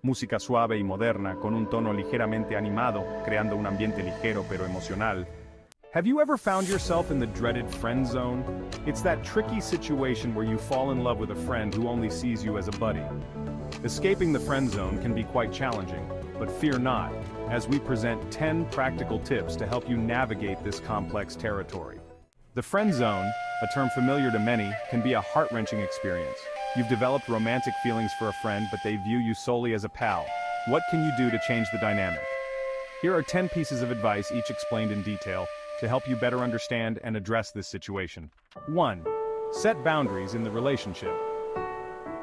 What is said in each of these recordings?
música suave y moderna con un tono ligeramente animado, creando un ambiente ligero pero emocional. Have you ever found yourself in the dreaded friend zone? It's that tricky situation where you fall in love with a friend who only sees you as a buddy. Escaping the friend zone can be quite challenging, but fear not, as we present 10 practical tips to help you navigate this complex territory. The friend zone, a term familiar to many, can be a heart-wrenching experience. You've developed romantic feelings for a friend, but they view you solely as a pal. What can you do to change the dynamic? Here are 10 pieces of advice, each explained in detail, to help you better understand and address this situation. 1. Set boundaries in the relationship.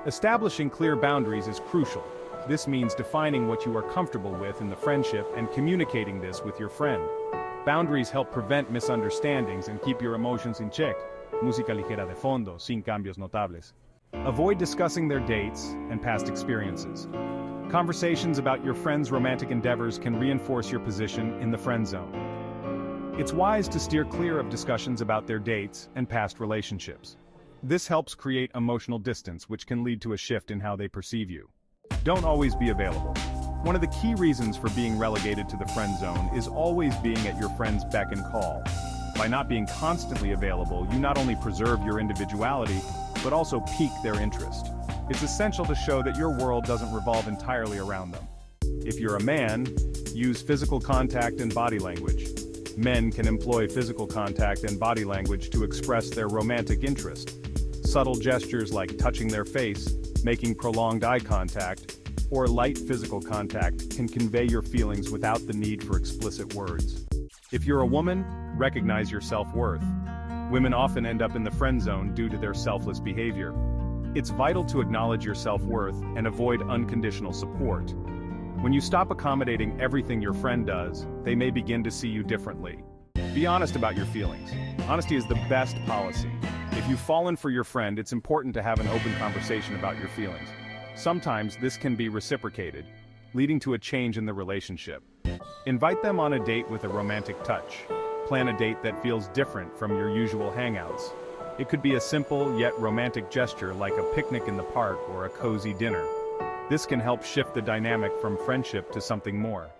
Establishing clear boundaries is crucial. This means defining what you are comfortable with in the friendship and communicating this with your friend. Boundaries help prevent misunderstandings and keep your emotions in check. Música ligera de fondo, sin cambios notables. Avoid discussing their dates and past experiences. Conversations about your friend's romantic endeavors can reinforce your position in the friend zone. It's wise to steer clear of discussions about their dates and past relationships. This helps create emotional distance, which can lead to a shift in how they perceive you. Don't always be available. One of the key reasons for being relegated to the friend zone is always being at your friend's beck and call. By not being constantly available, you not only preserve your individuality, but also pique their interest. It's essential to show that your world doesn't revolve entirely around them. If you're a man, use physical contact and body language. Men can employ physical contact and body language to express their romantic interest. Subtle gestures like touching their face, making prolonged eye contact, or light physical contact can convey your feelings without the need for explicit words. If you're a woman, recognize your self-worth. Women often end up in the friend zone due to their selfless behavior. It's vital to acknowledge your self-worth and avoid unconditional support. When you stop accommodating everything your friend does, they may begin to see you differently. Be honest about your feelings. Honesty is the best policy. If you've fallen for your friend, it's important to have an open conversation about your feelings. Sometimes this can be reciprocated, leading to a change in the relationship. Invite them on a date with a romantic touch. Plan a date that feels different from your usual hangouts. It could be a simple yet romantic gesture like a picnic in the park or a cozy dinner. This can help shift the dynamic from friendship to something more.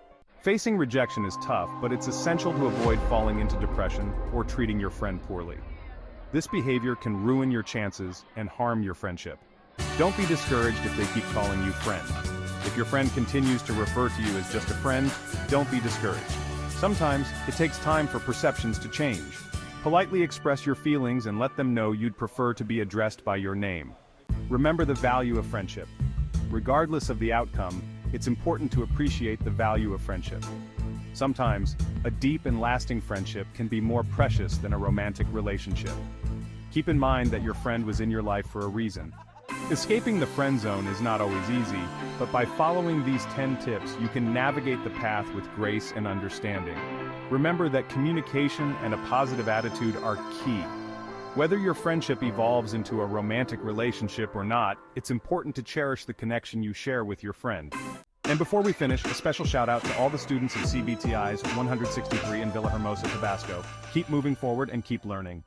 Facing rejection is tough, but it's essential to avoid falling into depression or treating your friend poorly. This behavior can ruin your chances and harm your friendship. Don't be discouraged if they keep calling you friend. If your friend continues to refer to you as just a friend, don't be discouraged. Sometimes, it takes time for perceptions to change. Politely express your feelings and let them know you'd prefer to be addressed by your name. Remember the value of friendship. Regardless of the outcome, it's important to appreciate the value of friendship. Sometimes, a deep and lasting friendship can be more precious than a romantic relationship. Keep in mind that your friend was in your life for a reason. Escaping the friend zone is not always easy, but by following these 10 tips, you can navigate the path with grace and understanding. Remember that communication and a positive attitude are key. Whether your friendship evolves into a romantic relationship or not, it's important to cherish the connection you share with your friend. And before we finish, a special shout out to all the students at CBTI's 163 in Villahermosa, Tabasco. Keep moving forward and keep learning.